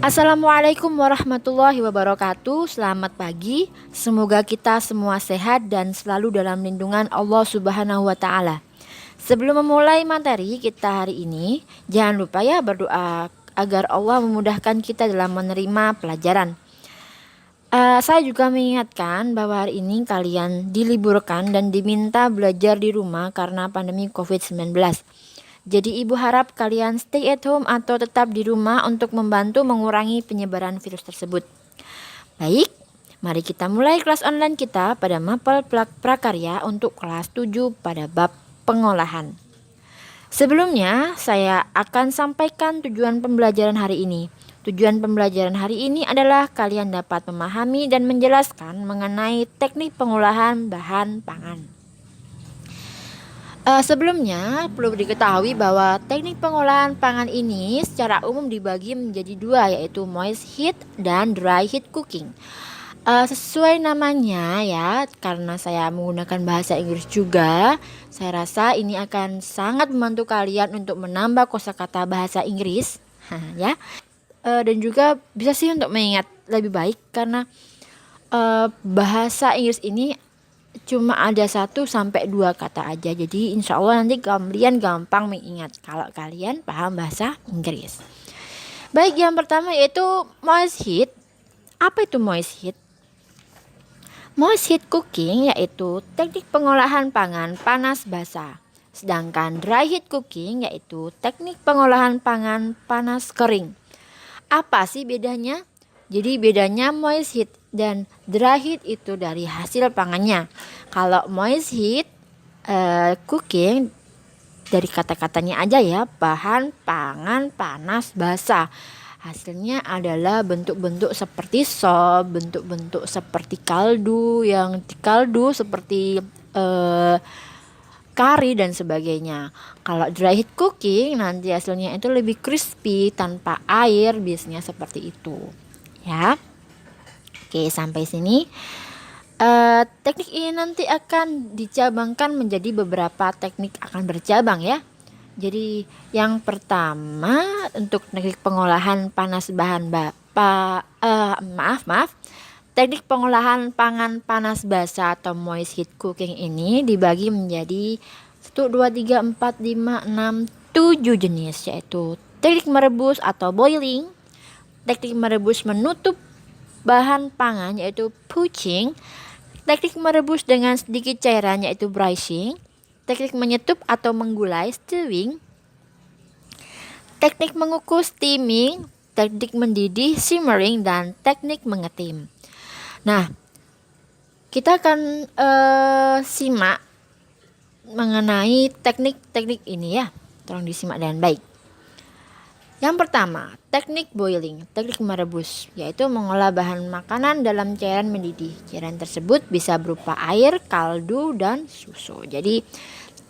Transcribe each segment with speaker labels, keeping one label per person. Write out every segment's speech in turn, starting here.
Speaker 1: Assalamualaikum warahmatullahi wabarakatuh. Selamat pagi. Semoga kita semua sehat dan selalu dalam lindungan Allah Subhanahu wa taala. Sebelum memulai materi kita hari ini, jangan lupa ya berdoa agar Allah memudahkan kita dalam menerima pelajaran. Saya juga mengingatkan bahwa hari ini kalian diliburkan dan diminta belajar di rumah karena pandemi COVID-19. Jadi ibu harap kalian stay at home atau tetap di rumah untuk membantu mengurangi penyebaran virus tersebut. Baik, mari kita mulai kelas online kita pada mapel prakarya untuk kelas 7 pada bab pengolahan. Sebelumnya, saya akan sampaikan tujuan pembelajaran hari ini. Tujuan pembelajaran hari ini adalah kalian dapat memahami dan menjelaskan mengenai teknik pengolahan bahan pangan. Sebelumnya, perlu diketahui bahwa teknik pengolahan pangan ini secara umum dibagi menjadi dua, yaitu moist heat dan dry heat cooking. Sesuai namanya ya, karena saya menggunakan bahasa Inggris juga, saya rasa ini akan sangat membantu kalian untuk menambah kosakata bahasa Inggris, ya. Dan juga bisa sih untuk mengingat lebih baik karena bahasa Inggris ini cuma ada 1 sampai 2 kata aja. Jadi insya Allah nanti kalian gampang mengingat kalau kalian paham bahasa Inggris. Baik, yang pertama yaitu moist heat. Apa itu moist heat? Moist heat cooking yaitu teknik pengolahan pangan panas basah. Sedangkan dry heat cooking yaitu teknik pengolahan pangan panas kering. Apa sih bedanya? Jadi bedanya moist heat dan dry heat itu dari hasil pangannya. Kalau moist heat cooking dari kata-katanya aja ya, bahan pangan panas basah. Hasilnya adalah bentuk-bentuk seperti sop, bentuk-bentuk seperti kaldu, seperti kari dan sebagainya. Kalau dry heat cooking nanti hasilnya itu lebih crispy tanpa air, biasanya seperti itu. Ya. Oke, sampai sini. Teknik ini nanti akan dicabangkan menjadi beberapa teknik akan bercabang ya. Jadi yang pertama untuk teknik pengolahan panas bahan teknik pengolahan pangan panas basah atau moist heat cooking ini dibagi menjadi 1, 2, 3, 4, 5, 6, 7 jenis, yaitu teknik merebus atau boiling, teknik merebus menutup bahan pangan yaitu poaching, teknik merebus dengan sedikit cairan yaitu braising, teknik menyetup atau menggulai stewing, teknik mengukus steaming, teknik mendidih simmering, dan teknik mengetim. Nah, kita akan simak mengenai teknik-teknik ini ya. Tolong disimak dengan baik. Yang pertama, teknik boiling, teknik merebus, yaitu mengolah bahan makanan dalam cairan mendidih. Cairan tersebut bisa berupa air, kaldu, dan susu. Jadi,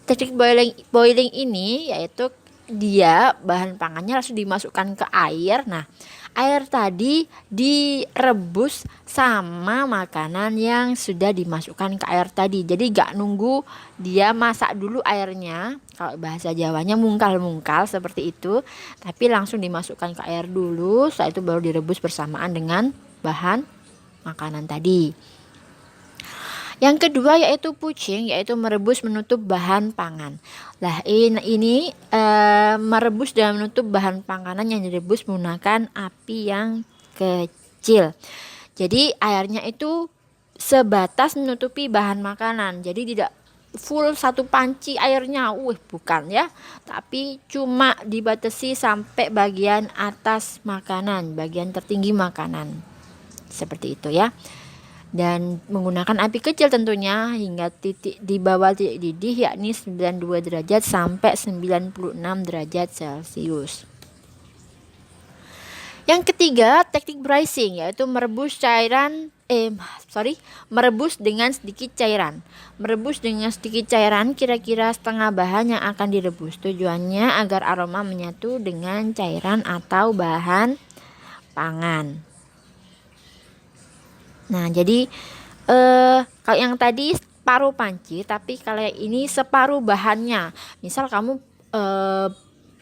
Speaker 1: teknik boiling ini yaitu dia bahan pangannya langsung dimasukkan ke air. Nah, air tadi direbus sama makanan yang sudah dimasukkan ke air tadi. Jadi gak nunggu dia masak dulu airnya. Kalau bahasa Jawanya mungkal-mungkal seperti itu. Tapi langsung dimasukkan ke air dulu. Setelah itu baru direbus bersamaan dengan bahan makanan tadi. Yang kedua yaitu poaching, yaitu merebus menutup bahan pangan. Nah ini merebus dan menutup bahan panganan yang direbus menggunakan api yang kecil. Jadi airnya itu sebatas menutupi bahan makanan. Jadi tidak full satu panci airnya, bukan ya. Tapi cuma dibatasi sampai bagian atas makanan, bagian tertinggi makanan. Seperti itu ya. Dan menggunakan api kecil tentunya hingga titik di bawah titik didih yakni 92 derajat sampai 96 derajat Celcius. Yang ketiga, teknik braising yaitu merebus dengan sedikit cairan. Merebus dengan sedikit cairan kira-kira setengah bahan yang akan direbus. Tujuannya agar aroma menyatu dengan cairan atau bahan pangan. Nah, jadi kalau yang tadi separuh panci, tapi kalau yang ini separuh bahannya. Misal kamu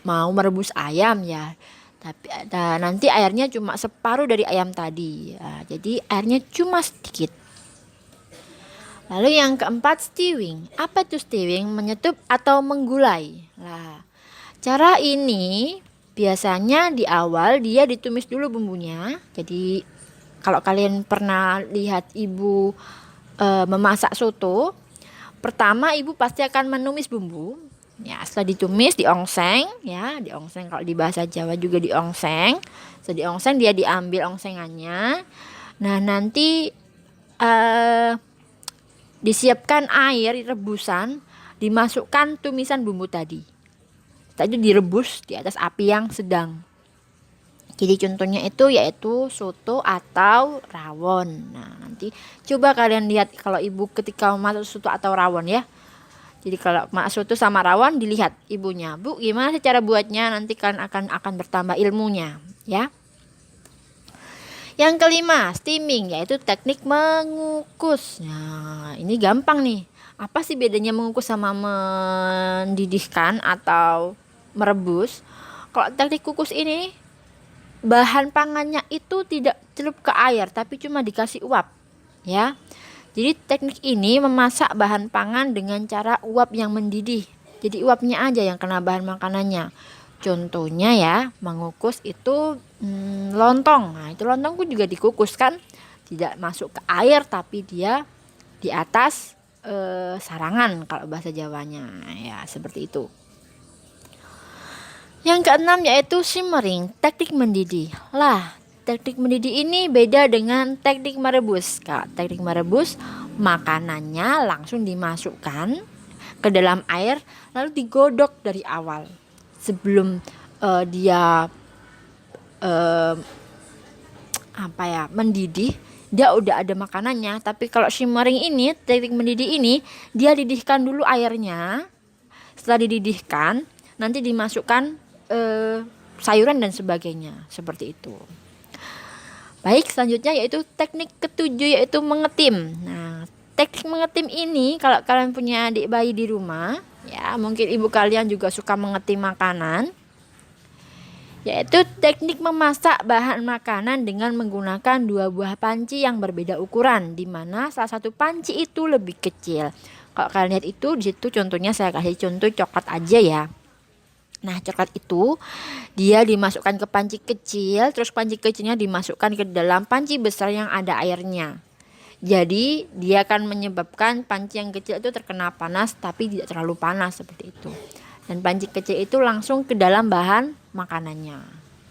Speaker 1: mau merebus ayam ya, Tapi ada nanti airnya cuma separuh dari ayam tadi. Nah, jadi airnya cuma sedikit. Lalu yang keempat, stewing. Apa itu stewing? Menyetup atau menggulai. Nah, cara ini biasanya di awal dia ditumis dulu bumbunya. Jadi kalau kalian pernah lihat ibu memasak soto, pertama ibu pasti akan menumis bumbu. Ya, setelah ditumis diongseng, ya, diongseng kalau di bahasa Jawa juga diongseng. Setelah diongseng dia diambil ongsengannya. Nah, nanti disiapkan air rebusan, dimasukkan tumisan bumbu tadi. Tadi direbus di atas api yang sedang. Jadi contohnya itu yaitu soto atau rawon. Nah, nanti coba kalian lihat kalau ibu ketika memasak soto atau rawon ya. Jadi kalau masak soto sama rawon dilihat ibunya. Bu, gimana sih cara buatnya? Nanti kan akan bertambah ilmunya, ya. Yang kelima, steaming, yaitu teknik mengukus. Nah, ini gampang nih. Apa sih bedanya mengukus sama mendidihkan atau merebus? Kalau teknik kukus ini bahan pangannya itu tidak celup ke air tapi cuma dikasih uap, ya. Jadi teknik ini memasak bahan pangan dengan cara uap yang mendidih. Jadi uapnya aja yang kena bahan makanannya. Contohnya ya, mengukus itu lontong. Nah, itu lontong pun juga dikukus kan, tidak masuk ke air tapi dia di atas sarangan kalau bahasa Jawanya. Ya, seperti itu. Yang keenam yaitu simmering, teknik mendidih. Lah, teknik mendidih ini beda dengan teknik merebus. Kalau teknik merebus, makanannya langsung dimasukkan ke dalam air lalu digodok dari awal. Sebelum dia mendidih, dia udah ada makanannya. Tapi kalau simmering ini, teknik mendidih ini, dia didihkan dulu airnya. Setelah dididihkan, nanti dimasukkan sayuran dan sebagainya, seperti itu. Baik, selanjutnya yaitu teknik ketujuh yaitu mengetim. Nah, teknik mengetim ini kalau kalian punya adik bayi di rumah, ya mungkin ibu kalian juga suka mengetim makanan, yaitu teknik memasak bahan makanan dengan menggunakan dua buah panci yang berbeda ukuran, di mana salah satu panci itu lebih kecil. Kalau kalian lihat itu di situ contohnya saya kasih contoh coklat aja ya. Nah, coklat itu dia dimasukkan ke panci kecil, terus panci kecilnya dimasukkan ke dalam panci besar yang ada airnya. Jadi, dia akan menyebabkan panci yang kecil itu terkena panas tapi tidak terlalu panas seperti itu. Dan panci kecil itu langsung ke dalam bahan makanannya.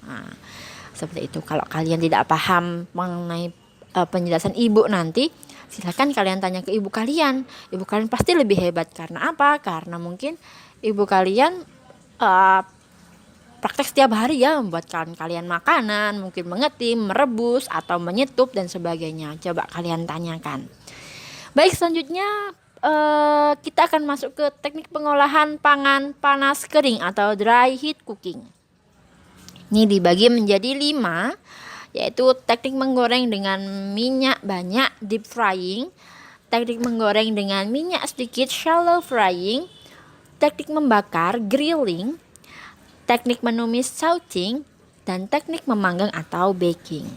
Speaker 1: Nah, seperti itu. Kalau kalian tidak paham mengenai penjelasan ibu nanti, silakan kalian tanya ke ibu kalian. Ibu kalian pasti lebih hebat. Karena apa? Karena mungkin ibu kalian praktek setiap hari ya, membuat kalian makanan, mungkin mengetim, merebus, atau menyetup dan sebagainya. Coba kalian tanyakan. Baik, selanjutnya kita akan masuk ke teknik pengolahan pangan panas kering atau dry heat cooking. Ini dibagi menjadi 5, yaitu teknik menggoreng dengan minyak banyak, deep frying, teknik menggoreng dengan minyak sedikit, shallow frying, teknik membakar, grilling, teknik menumis, sauteing, dan teknik memanggang atau baking.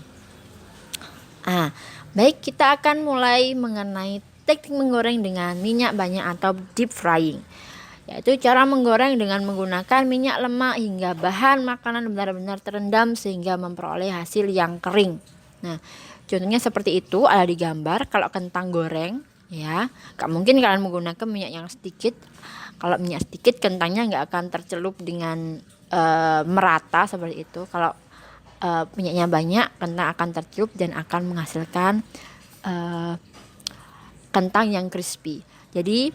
Speaker 1: Baik, kita akan mulai mengenai teknik menggoreng dengan minyak banyak atau deep frying, yaitu cara menggoreng dengan menggunakan minyak lemak hingga bahan makanan benar-benar terendam sehingga memperoleh hasil yang kering. Nah, contohnya seperti itu ada di gambar. Kalau kentang goreng, ya, gak mungkin kalian menggunakan minyak yang sedikit. Kalau minyak sedikit, kentangnya nggak akan tercelup dengan merata seperti itu. Kalau minyaknya banyak, kentang akan tercelup dan akan menghasilkan kentang yang crispy. Jadi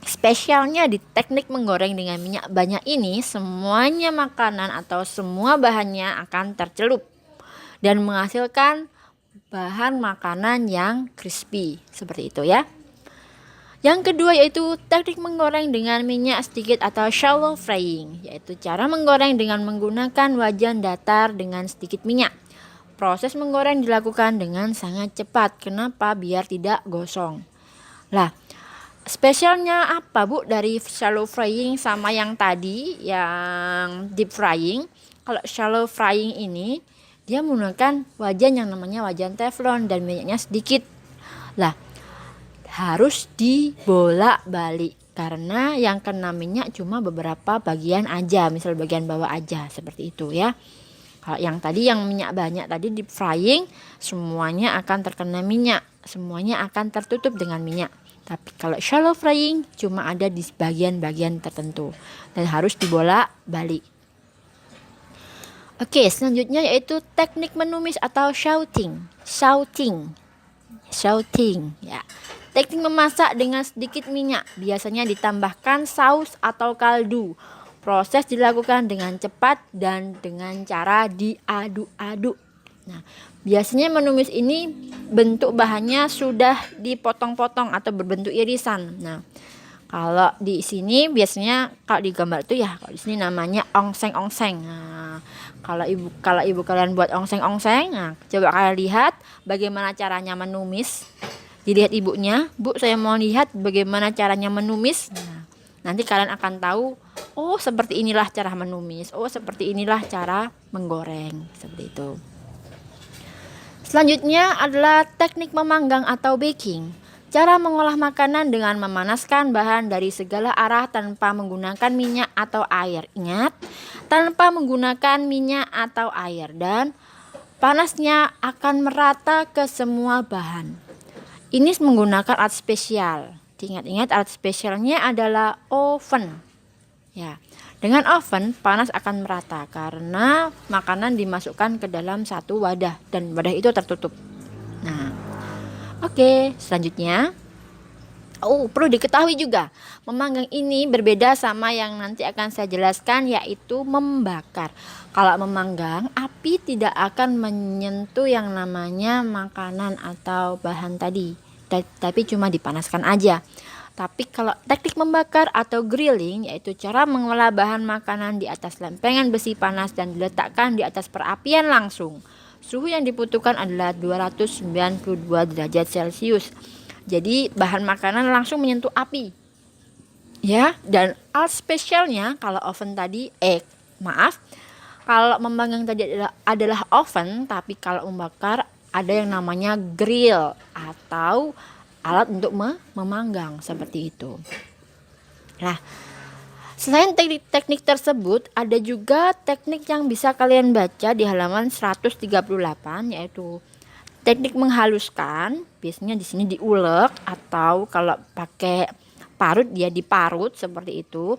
Speaker 1: spesialnya di teknik menggoreng dengan minyak banyak ini, semuanya makanan atau semua bahannya akan tercelup dan menghasilkan bahan makanan yang crispy seperti itu ya. Yang kedua yaitu teknik menggoreng dengan minyak sedikit atau shallow frying, yaitu cara menggoreng dengan menggunakan wajan datar dengan sedikit minyak. Proses menggoreng dilakukan dengan sangat cepat. Kenapa? Biar tidak gosong. Lah, spesialnya apa Bu dari shallow frying sama yang tadi yang deep frying? kalau shallow frying ini dia menggunakan wajan yang namanya wajan teflon dan minyaknya sedikit. Lah, harus dibolak-balik karena yang kena minyak cuma beberapa bagian aja, misal bagian bawah aja, seperti itu ya. Kalau yang tadi yang minyak banyak tadi deep frying, semuanya akan terkena minyak, semuanya akan tertutup dengan minyak. Tapi kalau shallow frying cuma ada di bagian-bagian tertentu dan harus dibolak-balik. Oke, selanjutnya yaitu teknik menumis atau shouting. Shouting ya. Teknik memasak dengan sedikit minyak, biasanya ditambahkan saus atau kaldu. Proses dilakukan dengan cepat dan dengan cara diaduk-aduk. Nah, biasanya menumis ini bentuk bahannya sudah dipotong-potong atau berbentuk irisan. Nah, kalau di sini biasanya kalau di gambar itu ya, kalau di sini namanya ongseng-ongseng. Nah, kalau ibu kalian buat ongseng-ongseng, nah coba kalian lihat bagaimana caranya menumis. Dilihat ibunya, Bu, saya mau lihat bagaimana caranya menumis. Nah, nanti kalian akan tahu, oh seperti inilah cara menumis, oh seperti inilah cara menggoreng, seperti itu. Selanjutnya adalah teknik memanggang atau baking. Cara mengolah makanan dengan memanaskan bahan dari segala arah tanpa menggunakan minyak atau air. Ingat, tanpa menggunakan minyak atau air, dan panasnya akan merata ke semua bahan. Ini menggunakan alat spesial. Ingat-ingat, alat spesialnya adalah oven. Ya, dengan oven panas akan merata karena makanan dimasukkan ke dalam satu wadah dan wadah itu tertutup. Nah, oke, selanjutnya, perlu diketahui juga, memanggang ini berbeda sama yang nanti akan saya jelaskan, yaitu membakar. Kalau memanggang, api tidak akan menyentuh yang namanya makanan atau bahan tadi, tapi cuma dipanaskan aja. Tapi kalau teknik membakar atau grilling, yaitu cara mengolah bahan makanan di atas lempengan besi panas dan diletakkan di atas perapian langsung. Suhu yang dibutuhkan adalah 292 derajat Celcius. Jadi bahan makanan langsung menyentuh api. Ya, dan alat spesialnya kalau oven tadi kalau memanggang tadi adalah oven, tapi kalau membakar ada yang namanya grill atau alat untuk memanggang, seperti itu. Nah, selain teknik tersebut, ada juga teknik yang bisa kalian baca di halaman 138, yaitu teknik menghaluskan. Biasanya di sini diulek, atau kalau pakai parut dia diparut, seperti itu.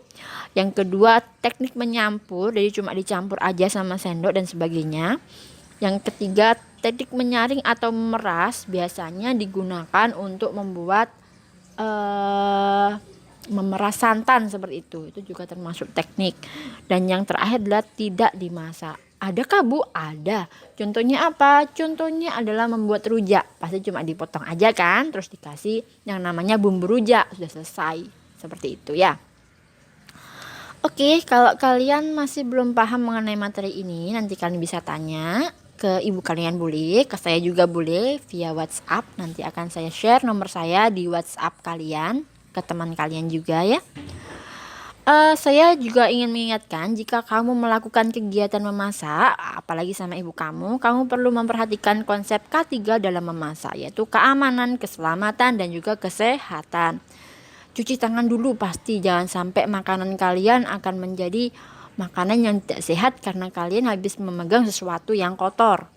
Speaker 1: Yang kedua, teknik menyampur, jadi cuma dicampur aja sama sendok dan sebagainya. Yang ketiga, teknik menyaring atau memeras, biasanya digunakan untuk membuat memeras santan, seperti itu. Itu juga termasuk teknik. Dan yang terakhir adalah tidak dimasak. Adakah, Bu? Ada. Contohnya apa? Contohnya adalah membuat rujak. Pasti cuma dipotong aja kan, terus dikasih yang namanya bumbu rujak, sudah selesai. Seperti itu ya. Oke, kalau kalian masih belum paham mengenai materi ini, nanti kalian bisa tanya ke ibu kalian, boleh, ke saya juga boleh via WhatsApp. Nanti akan saya share nomor saya di WhatsApp kalian, ke teman kalian juga ya. Saya juga ingin mengingatkan, jika kamu melakukan kegiatan memasak, apalagi sama ibu kamu perlu memperhatikan konsep K3 dalam memasak, yaitu keamanan, keselamatan, dan juga kesehatan. Cuci tangan dulu pasti, jangan sampai makanan kalian akan menjadi makanan yang tidak sehat karena kalian habis memegang sesuatu yang kotor.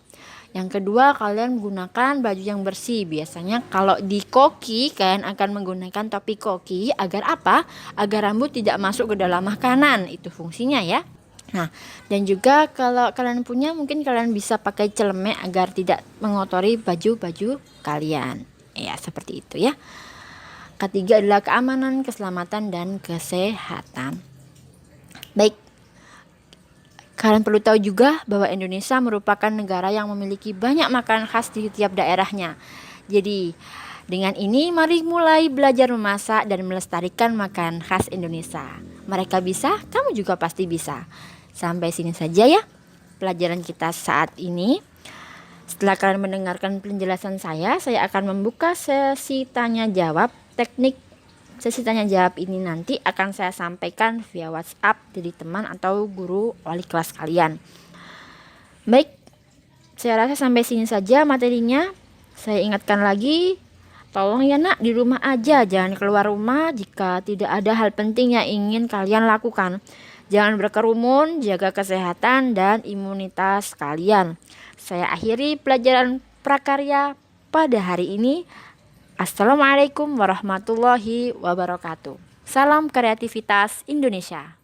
Speaker 1: Yang kedua, kalian menggunakan baju yang bersih. Biasanya kalau di koki, kalian akan menggunakan topi koki. Agar apa? Agar rambut tidak masuk ke dalam makanan. Itu fungsinya ya. Nah, dan juga kalau kalian punya, mungkin kalian bisa pakai celemek agar tidak mengotori baju-baju kalian. Ya, seperti itu ya. Ketiga adalah keamanan, keselamatan, dan kesehatan. Baik. Kalian perlu tahu juga bahwa Indonesia merupakan negara yang memiliki banyak makanan khas di tiap daerahnya. Jadi, dengan ini mari mulai belajar memasak dan melestarikan makanan khas Indonesia. Mereka bisa, kamu juga pasti bisa. Sampai sini saja ya pelajaran kita saat ini. Setelah kalian mendengarkan penjelasan saya akan membuka sesi tanya jawab teknik sesi tanya jawab ini nanti akan saya sampaikan via WhatsApp dari teman atau guru wali kelas kalian. Baik, saya rasa sampai sini saja materinya. Saya ingatkan lagi, tolong ya nak, di rumah aja, jangan keluar rumah jika tidak ada hal penting yang ingin kalian lakukan. Jangan berkerumun, jaga kesehatan dan imunitas kalian. Saya akhiri pelajaran prakarya pada hari ini. Assalamualaikum warahmatullahi wabarakatuh. Salam kreativitas Indonesia.